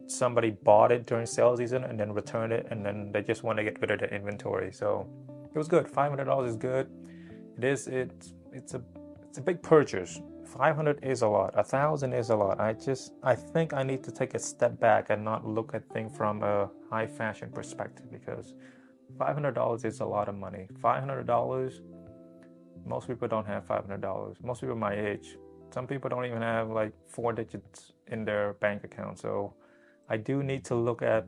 somebody bought it during sales season and then returned it, and then they just want to get rid of the inventory. So it was good. $500 is good. It's a big purchase. 500 is a lot. 1,000 is a lot. I think I need to take a step back and not look at things from a high fashion perspective because $500 is a lot of money. $500. Most people don't have $500. Most people my age. Some people don't even have like 4 digits in their bank account. So I do need to look at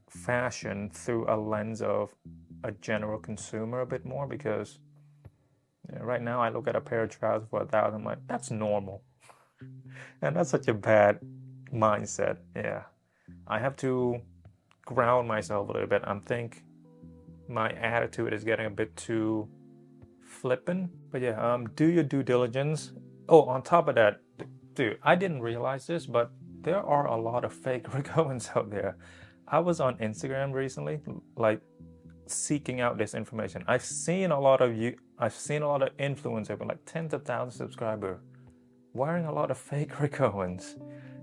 fashion through a lens of a general consumer a bit more because right now I look at a pair of trousers for $1,000. I'm like, that's normal. And that's such a bad mindset. Yeah. I have to ground myself a little bit. I think my attitude is getting a bit too flippant. But yeah, do your due diligence. Oh, on top of that, dude, I didn't realize this, but there are a lot of fake Rick Owens out there. I was on Instagram recently, like seeking out this information. I've seen a lot of influencers with like tens of thousands of subscribers wearing a lot of fake Rick Owens.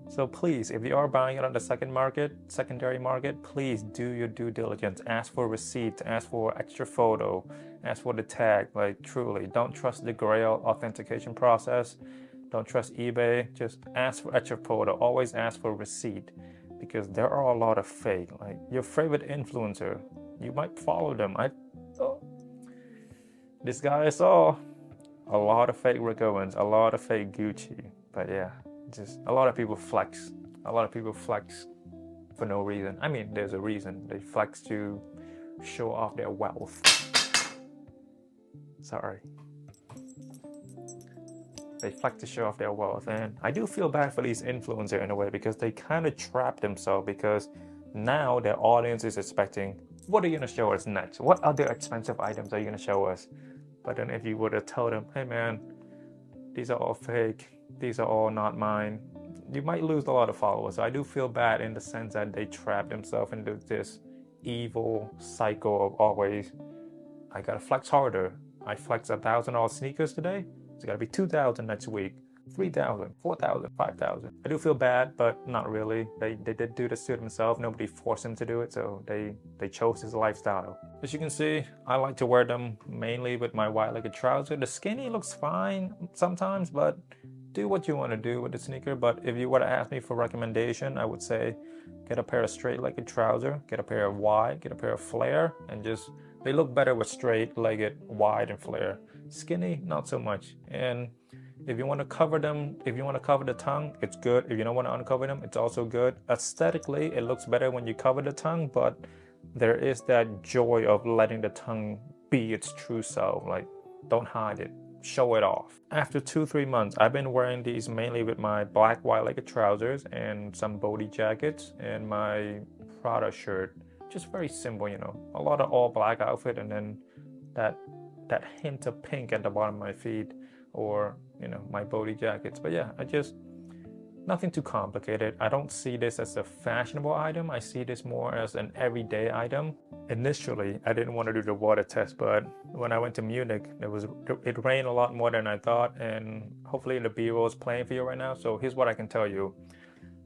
So please, if you are buying it on the secondary market, please do your due diligence. Ask for a receipt, ask for extra photo, ask for the tag. Like truly, don't trust the Grail authentication process. Don't trust eBay. Just ask for extra photo. Always ask for a receipt because there are a lot of fake. Like your favorite influencer, you might follow them. This guy I saw a lot of fake Rick Owens, a lot of fake Gucci. But yeah, just a lot of people flex. A lot of people flex for no reason. I mean, there's a reason. They flex to show off their wealth. Sorry. They flex to show off their wealth. And I do feel bad for these influencers in a way because they kind of trap themselves because Now their audience is expecting, what are you gonna show us next? What other expensive items are you gonna show us? But then if you were to tell them, hey man, these are all fake, these are all not mine, you might lose a lot of followers. So I do feel bad in the sense that they trap themselves into this evil cycle of always, I gotta flex harder. I flex $1,000 sneakers today, it's gotta be 2,000 next week, 3,000, 4,000, 5,000. I do feel bad, but not really. They did do this to themselves. Nobody forced them to do it, so they chose this lifestyle. As you can see, I like to wear them mainly with my wide-legged trouser. The skinny looks fine sometimes, but do what you want to do with the sneaker. But if you were to ask me for recommendation, I would say get a pair of straight-legged trouser, get a pair of wide, get a pair of flare, and just they look better with straight-legged, wide, and flare. Skinny, not so much. And if you want to cover them, if you want to cover the tongue, it's good. If you don't want to uncover them, it's also good. Aesthetically, it looks better when you cover the tongue, but there is that joy of letting the tongue be its true self. Like, don't hide it, show it off. After 2-3 months, I've been wearing these mainly with my black wide-legged trousers and some Bodhi jackets and my Prada shirt. Just very simple, you know, a lot of all black outfit, and then that hint of pink at the bottom of my feet, or you know, my Bodhi jackets. But yeah, nothing too complicated. I don't see this as a fashionable item. I see this more as an everyday item. Initially, I didn't want to do the water test, but when I went to Munich, it rained a lot more than I thought, and hopefully the B-roll is playing for you right now. So here's what I can tell you.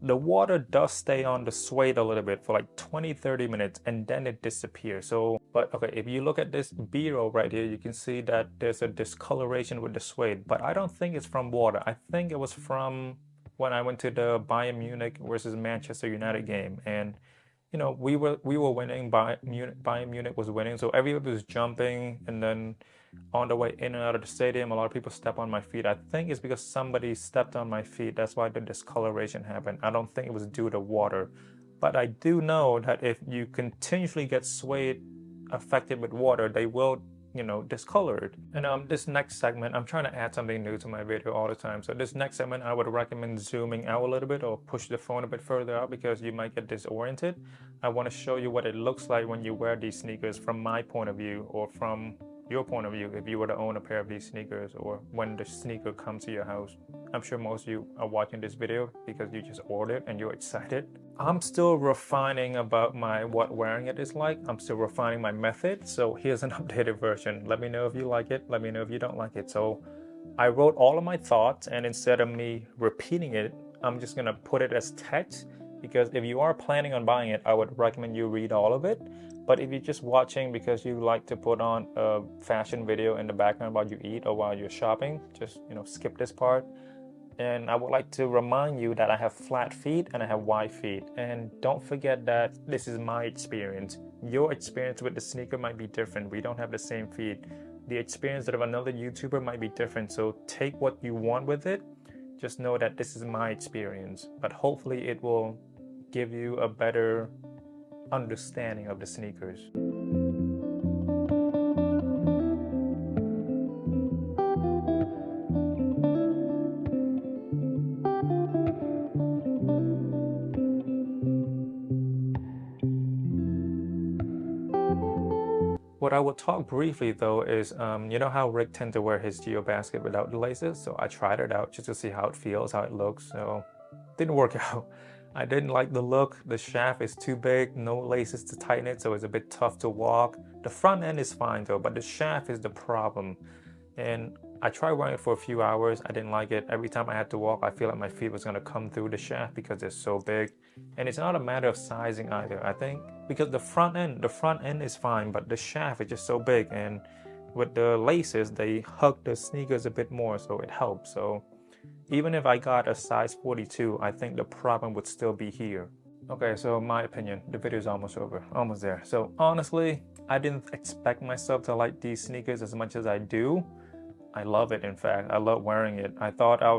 The water does stay on the suede a little bit for like 20-30 minutes, and then it disappears. So, but okay, if you look at this B-roll right here, you can see that there's a discoloration with the suede, but I don't think it's from water. I think it was from when I went to the Bayern Munich versus Manchester United game, and you know, we were winning. Bayern Munich was winning, so everybody was jumping, and then on the way in and out of the stadium, a lot of people step on my feet. I think it's because somebody stepped on my feet. That's why the discoloration happened. I don't think it was due to water, but I do know that if you continuously get suede affected with water, they will, you know, discolored. And this next segment, I'm trying to add something new to my video all the time. So this next segment, I would recommend zooming out a little bit or push the phone a bit further out because you might get disoriented. I want to show you what it looks like when you wear these sneakers from my point of view, or from your point of view if you were to own a pair of these sneakers, or when the sneaker comes to your house. I'm sure most of you are watching this video because you just ordered and you're excited. I'm still refining about what wearing it is like. I'm still refining my method. So here's an updated version. Let me know if you like it. Let me know if you don't like it. So I wrote all of my thoughts, and instead of me repeating it, I'm just gonna put it as text, because if you are planning on buying it, I would recommend you read all of it. But if you're just watching because you like to put on a fashion video in the background while you eat or while you're shopping, just, you know, skip this part. And I would like to remind you that I have flat feet and I have wide feet. And don't forget that this is my experience. Your experience with the sneaker might be different. We don't have the same feet. The experience of another YouTuber might be different. So take what you want with it. Just know that this is my experience. But hopefully it will give you a better understanding of the sneakers. What I will talk briefly though is, you know how Rick tends to wear his Geo Basket without the laces? So I tried it out just to see how it feels, how it looks. So didn't work out. I didn't like the look. The shaft is too big, no laces to tighten it, so it's a bit tough to walk. The front end is fine though, but the shaft is the problem. And I tried wearing it for a few hours. I didn't like it. Every time I had to walk, I feel like my feet was gonna come through the shaft because it's so big. And it's not a matter of sizing either. I think because the front end is fine, but the shaft is just so big. And with the laces, they hug the sneakers a bit more, so it helps. So even if I got a size 42, I think the problem would still be here. Okay, so my opinion, the video is almost over, almost there. So honestly, I didn't expect myself to like these sneakers as much as I do. I love it, in fact. I love wearing it. I thought I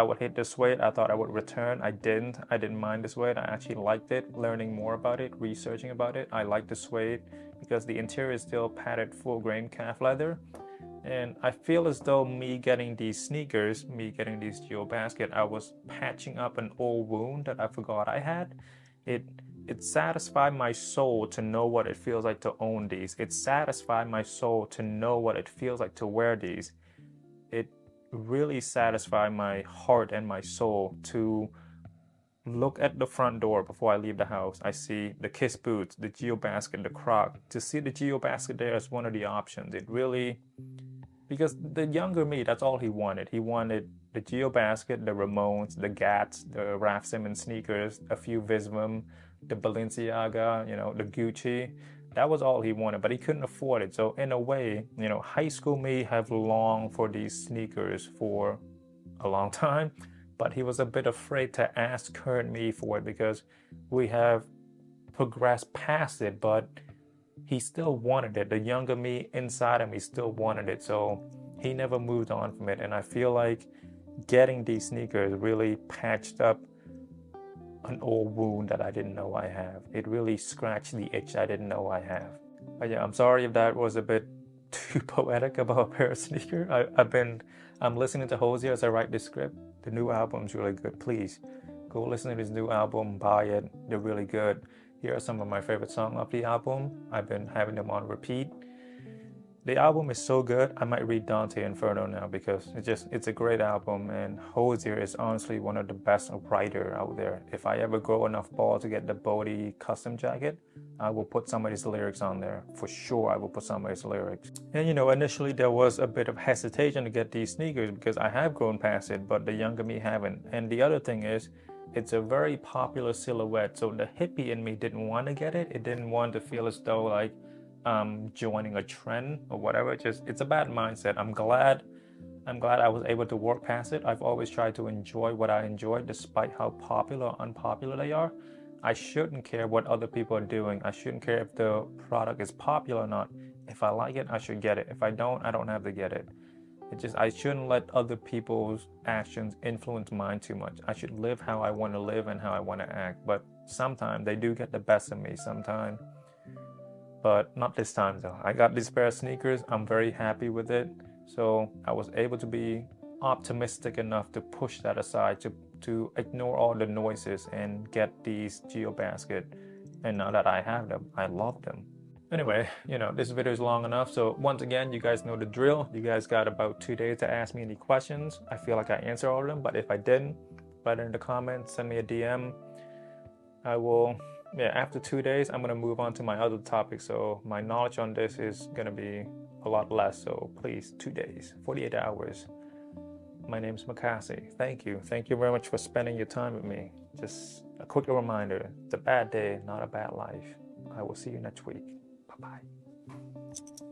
would hate this weight. I thought I would return. I didn't mind this weight. I actually liked it, learning more about it, researching about it. I like the suede because the interior is still padded full grain calf leather. And I feel as though me getting these sneakers, me getting these Geo Basket, I was patching up an old wound that I forgot I had. It it satisfied my soul to know what it feels like to own these. It satisfied my soul to know what it feels like to wear these. It really satisfied my heart and my soul to look at the front door before I leave the house. I see the Kiss boots, the Geobasket, the Croc. To see the Geobasket there as one of the options, it really, because the younger me, that's all he wanted. He wanted the Geobasket, the Ramones, the Gats, the Raf Simons sneakers, a few Visvim, the Balenciaga, the Gucci. That was all he wanted, but he couldn't afford it. So in a way, high school me have longed for these sneakers for a long time, but he was a bit afraid to ask current me for it because we have progressed past it, but he still wanted it. The younger me inside him, he still wanted it. So he never moved on from it. And I feel like getting these sneakers really patched up an old wound that I didn't know I have. It really scratched the itch I didn't know I have. But yeah, I'm sorry if that was a bit too poetic about a pair of sneakers. I'm listening to Hozier as I write this script. The new album's really good. Please go listen to this new album, buy it. They're really good. Here are some of my favorite songs of the album. I've been having them on repeat. The album is so good, I might read Dante Inferno now because it's a great album, and Hozier is honestly one of the best writer out there. If I ever grow enough ball to get the Bodhi custom jacket, I will put some of his lyrics on there. For sure, I will put some of his lyrics. And initially there was a bit of hesitation to get these sneakers because I have grown past it, but the younger me haven't. And the other thing is, it's a very popular silhouette, so the hippie in me didn't want to get it. It didn't want to feel as though like joining a trend or whatever. It's a bad mindset. I'm glad I was able to work past it. I've always tried to enjoy what I enjoy despite how popular or unpopular they are. I shouldn't care what other people are doing. I shouldn't care if the product is popular or not. If I like it, I should get it. If I don't have to get it. I shouldn't let other people's actions influence mine too much. I should live how I want to live and how I want to act. But sometimes they do get the best of me sometimes. But not this time though. I got this pair of sneakers. I'm very happy with it. So I was able to be optimistic enough to push that aside, to ignore all the noises and get these Geobasket. And now that I have them, I love them. Anyway, this video is long enough. So once again, you guys know the drill. You guys got about 2 days to ask me any questions. I feel like I answered all of them, but if I didn't, write it in the comments, send me a DM. I will, after 2 days, I'm gonna move on to my other topic. So my knowledge on this is gonna be a lot less. So please, 2 days, 48 hours. My name's Makasi. Thank you. Thank you very much for spending your time with me. Just a quick reminder, it's a bad day, not a bad life. I will see you next week. Bye-bye.